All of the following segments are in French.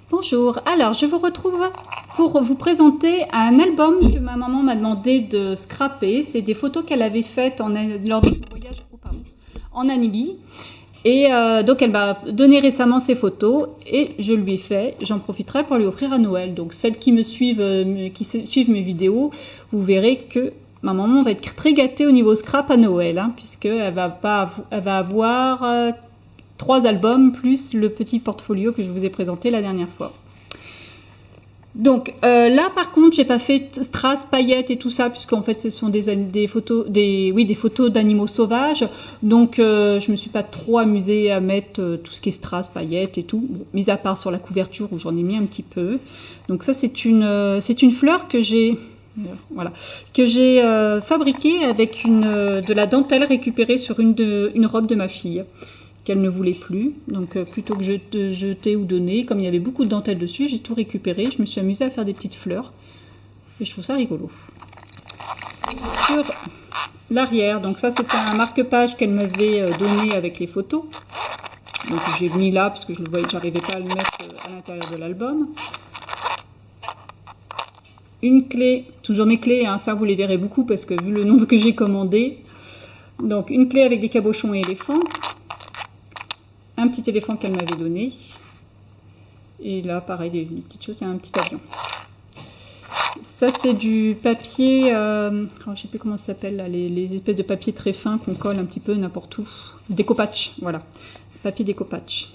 Bonjour, alors je vous retrouve pour vous présenter un album que ma maman m'a demandé de scraper. C'est des photos qu'elle avait faites lors de son voyage en Namibie. Et donc elle m'a donné récemment ces photos et je lui ai fait, j'en profiterai pour lui offrir à Noël. Donc celles qui suivent mes vidéos, vous verrez que ma maman va être très gâtée au niveau scrap à Noël, hein, puisqu'elle va avoir 3 albums plus le petit portfolio que je vous ai présenté la dernière fois. Donc là par contre j'ai pas fait strass, paillettes et tout ça, puisqu'en fait ce sont des photos d'animaux sauvages, donc je me suis pas trop amusée à mettre tout ce qui est strass, paillettes et tout, bon, mis à part sur la couverture où j'en ai mis un petit peu. Donc ça c'est une fleur que j'ai fabriquée avec de la dentelle récupérée sur une robe de ma fille qu'elle ne voulait plus, donc plutôt que de jeter ou donner, comme il y avait beaucoup de dentelle dessus, j'ai tout récupéré, je me suis amusée à faire des petites fleurs et je trouve ça rigolo. Sur l'arrière, donc ça c'était un marque-page qu'elle m'avait donné avec les photos, donc j'ai mis là parce que je le voyais, j'arrivais pas à le mettre à l'intérieur de l'album. Une clé, toujours mes clés, hein, ça vous les verrez beaucoup parce que vu le nombre que j'ai commandé, donc une clé avec des cabochons et éléphants. Un petit éléphant qu'elle m'avait donné. Et là, pareil, des petites choses, il y a un petit avion. Ça, c'est du papier, je ne sais plus comment ça s'appelle, les espèces de papier très fin qu'on colle un petit peu n'importe où. Décopatch, voilà. Papier décopatch.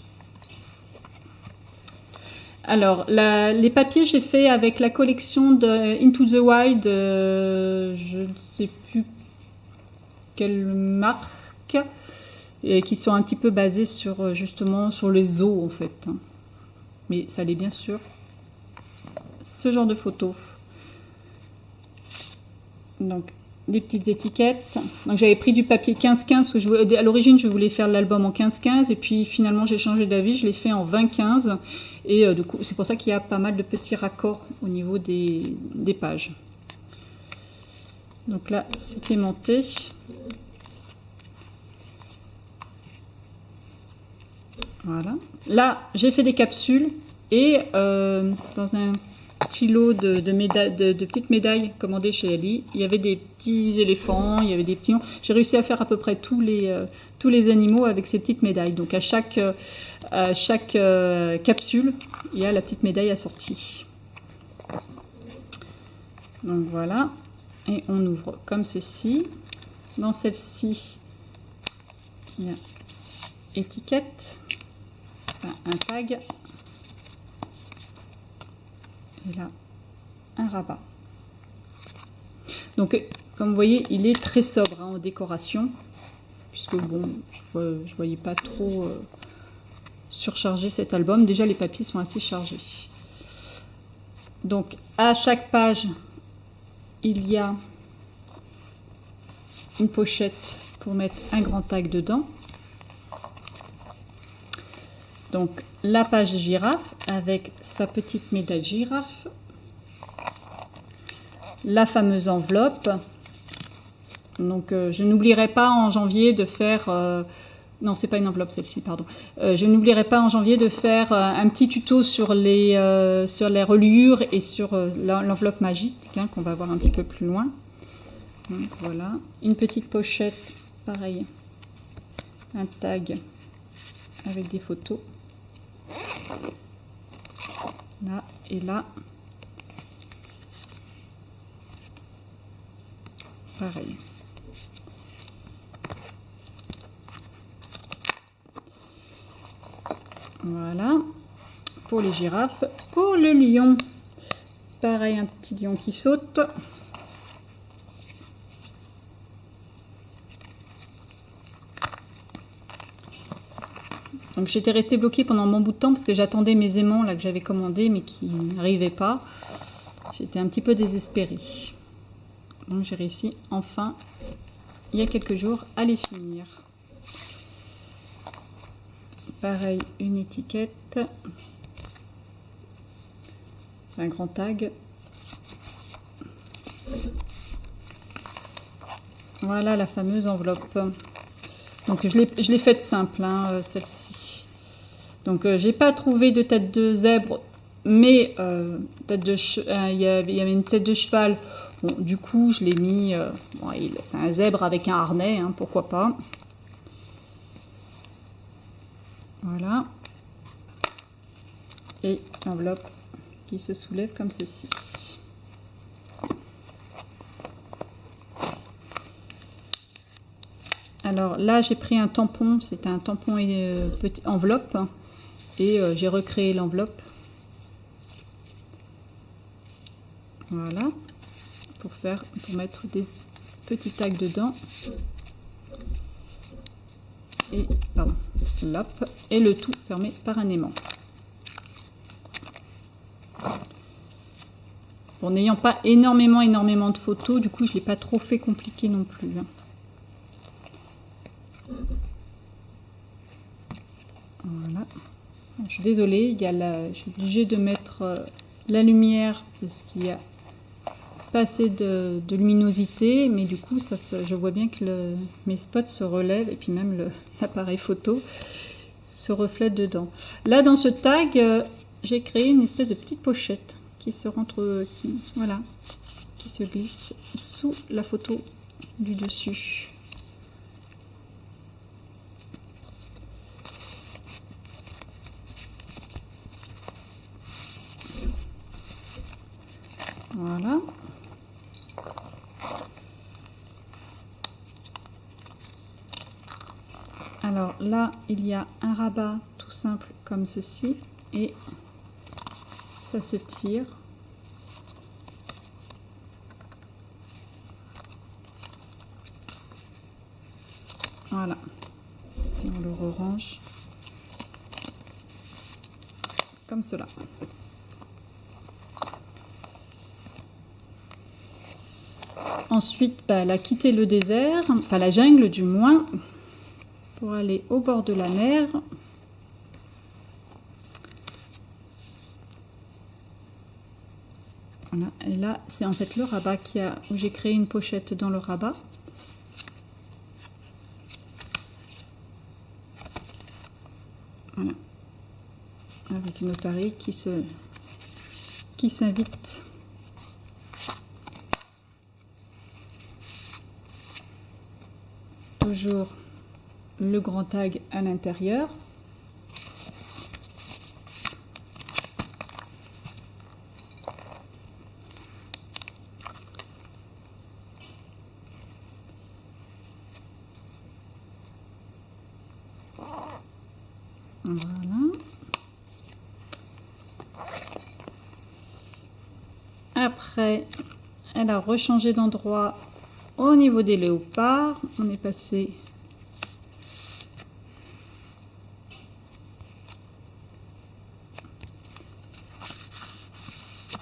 Alors, les papiers, j'ai fait avec la collection de Into the Wild, je ne sais plus quelle marque, et qui sont un petit peu basés sur justement sur les zoos en fait, mais ça l'est bien sûr ce genre de photos. Donc des petites étiquettes, donc j'avais pris du papier 15-15 parce que à l'origine je voulais faire l'album en 15-15 et puis finalement j'ai changé d'avis, je l'ai fait en 20-15 et du coup c'est pour ça qu'il y a pas mal de petits raccords au niveau des pages. Donc là c'était monté. Voilà. Là, j'ai fait des capsules et dans un petit lot de petites médailles commandées chez Ali, il y avait des petits éléphants, il y avait des petits... J'ai réussi à faire à peu près tous les animaux avec ces petites médailles. Donc à chaque capsule, il y a la petite médaille assortie. Donc voilà. Et on ouvre comme ceci. Dans celle-ci, il y a étiquette. Un tag et là un rabat. Donc comme vous voyez il est très sobre en décoration puisque bon je voyais pas trop surcharger cet album, déjà les papiers sont assez chargés. Donc à chaque page il y a une pochette pour mettre un grand tag dedans. Donc la page girafe avec sa petite médaille girafe, la fameuse enveloppe. Donc je n'oublierai pas en janvier de faire, non c'est pas une enveloppe celle-ci, pardon. Je n'oublierai pas en janvier de faire un petit tuto sur les reliures et sur l'enveloppe magique, hein, qu'on va voir un petit peu plus loin. Donc voilà, une petite pochette, pareil, un tag avec des photos. Là et là, pareil. Voilà pour les girafes. Pour le lion, pareil, un petit lion qui saute. Donc j'étais restée bloquée pendant un bon bout de temps parce que j'attendais mes aimants là que j'avais commandés mais qui n'arrivaient pas. J'étais un petit peu désespérée. Donc j'ai réussi enfin, il y a quelques jours, à les finir. Pareil, une étiquette, un grand tag. Voilà la fameuse enveloppe. Donc je l'ai faite simple, hein, celle-ci. Donc j'ai pas trouvé de tête de zèbre mais il y avait une tête de cheval. Bon, du coup, je l'ai mis... bon, c'est un zèbre avec un harnais, hein, pourquoi pas. Voilà. Et l'enveloppe qui se soulève comme ceci. Alors là, j'ai pris un tampon, c'est un tampon petite enveloppe, et j'ai recréé l'enveloppe. Voilà, pour mettre des petits tags dedans. Et pardon, hop, et le tout fermé par un aimant. Bon, n'ayant pas énormément de photos, du coup, je l'ai pas trop fait compliqué non plus. Voilà. Je suis désolée, je suis obligée de mettre la lumière parce qu'il y a pas assez de luminosité, mais du coup, je vois bien que mes spots se relèvent et puis même l'appareil photo se reflète dedans. Là, dans ce tag, j'ai créé une espèce de petite pochette qui se qui se glisse sous la photo du dessus. Voilà. Alors là, il y a un rabat tout simple comme ceci et ça se tire. Voilà. On le re-range comme cela. Ensuite, elle a quitté le désert, enfin la jungle du moins, pour aller au bord de la mer. Voilà. Et là, c'est en fait le rabat où j'ai créé une pochette dans le rabat. Voilà. Avec une otarie qui s'invite. Toujours le grand tag à l'intérieur. Voilà. Après, elle a rechangé d'endroit au niveau des léopards. On est passé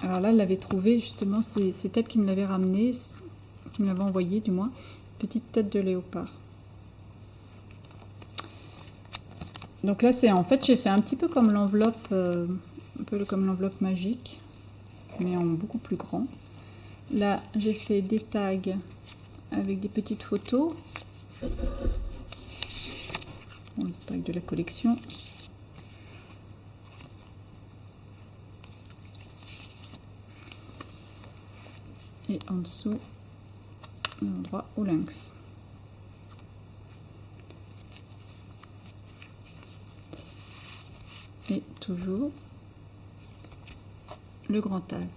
alors là, elle l'avait trouvé justement, c'est elle qui me l'avait ramené, qui me l'avait envoyé du moins, petite tête de léopard. Donc là, en fait, j'ai fait un petit peu comme l'enveloppe, un peu comme l'enveloppe magique, mais en beaucoup plus grand. Là, j'ai fait des tags avec des petites photos. Bon, le tag de la collection. Et en dessous, l'endroit au lynx. Et toujours le grand tag.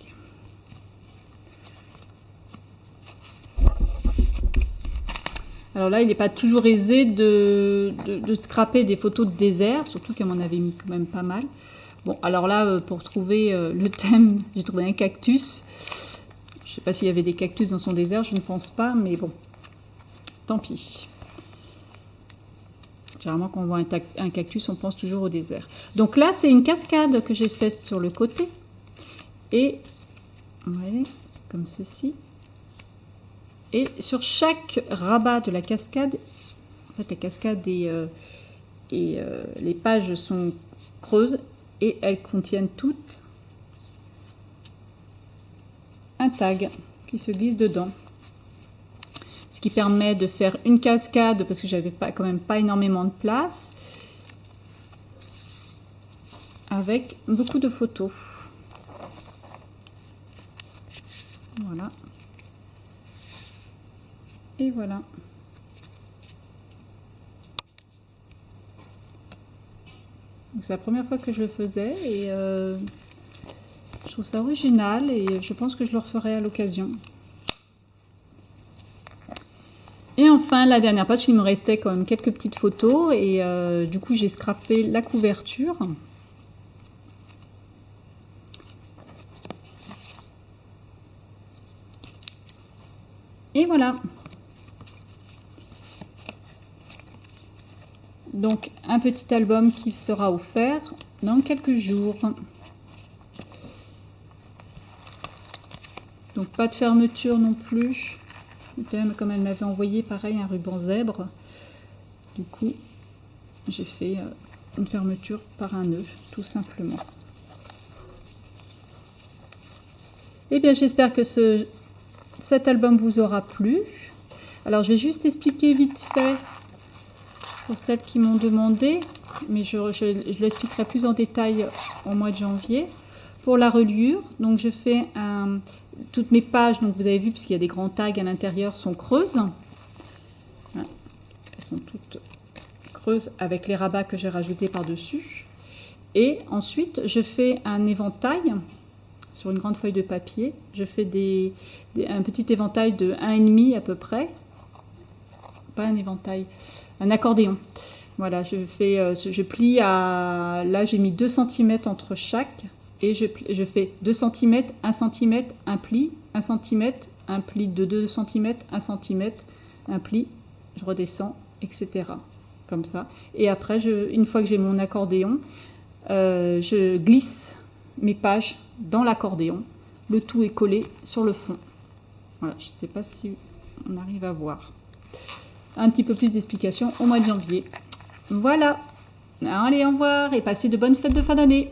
Alors là, il n'est pas toujours aisé de scraper des photos de désert, surtout qu'elle m'en avait mis quand même pas mal. Bon, alors là, pour trouver le thème, j'ai trouvé un cactus. Je ne sais pas s'il y avait des cactus dans son désert, je ne pense pas, mais bon, tant pis. Généralement, quand on voit un cactus, on pense toujours au désert. Donc là, c'est une cascade que j'ai faite sur le côté. Et, ouais, comme ceci. Et sur chaque rabat de la cascade, en fait, la cascade les pages sont creuses et elles contiennent toutes un tag qui se glisse dedans. Ce qui permet de faire une cascade parce que j'avais quand même pas énormément de place avec beaucoup de photos. Voilà. Et voilà. C'est la première fois que je le faisais et je trouve ça original et je pense que je le referai à l'occasion. Et enfin, la dernière page, il me restait quand même quelques petites photos et du coup, j'ai scrapé la couverture. Et voilà. Donc, un petit album qui sera offert dans quelques jours. Donc, pas de fermeture non plus. Comme elle m'avait envoyé, pareil, un ruban zèbre. Du coup, j'ai fait une fermeture par un nœud, tout simplement. Eh bien, j'espère que cet album vous aura plu. Alors, je vais juste expliquer vite fait pour celles qui m'ont demandé, mais je l'expliquerai plus en détail au mois de janvier. Pour la reliure, donc je fais toutes mes pages, donc vous avez vu, puisqu'il y a des grands tags à l'intérieur, sont creuses. Voilà. Elles sont toutes creuses avec les rabats que j'ai rajoutés par-dessus. Et ensuite, je fais un éventail sur une grande feuille de papier. Je fais un petit éventail de 1,5 à peu près. Pas un éventail, un accordéon. Voilà, je plie à... Là, j'ai mis 2 cm entre chaque. Et je fais 2 cm, 1 cm, un pli, 1 cm, un pli de 2 cm, 1 cm, un pli, je redescends, etc. Comme ça. Et après, une fois que j'ai mon accordéon, je glisse mes pages dans l'accordéon. Le tout est collé sur le fond. Voilà, je ne sais pas si on arrive à voir. Un petit peu plus d'explications au mois de janvier. Voilà. Allez, au revoir et passez de bonnes fêtes de fin d'année.